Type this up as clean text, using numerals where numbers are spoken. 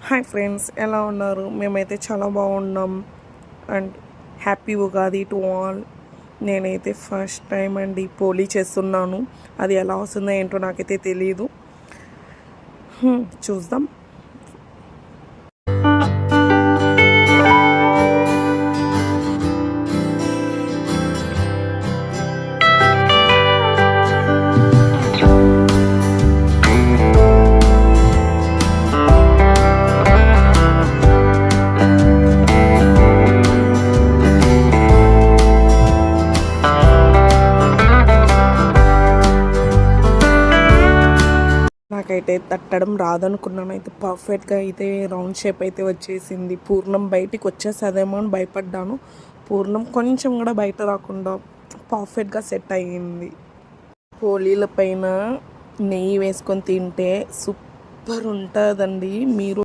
Hi friends, ఎలా ఉన్నారు? మేమైతే చాలా బాగున్నాం. And happy Ugadi to all. నేనైతే ఫస్ట్ టైం అండి పోలీ చేస్తున్నాను. అది ఎలా వస్తుందో ఏంటో నాకైతే తెలియదు. చూద్దాం. నాకైతే తట్టడం రాదనుకున్నాను. అయితే పర్ఫెక్ట్గా అయితే రౌండ్ షేప్ అయితే వచ్చేసింది. పూర్ణం బయటికి వచ్చేసేదేమో అని భయపడ్డాను. పూర్ణం కొంచెం కూడా బయట రాకుండా పర్ఫెక్ట్గా సెట్ అయ్యింది. పోలీల పైన నెయ్యి వేసుకొని తింటే సూపర్ ఉంటుందండి. మీరు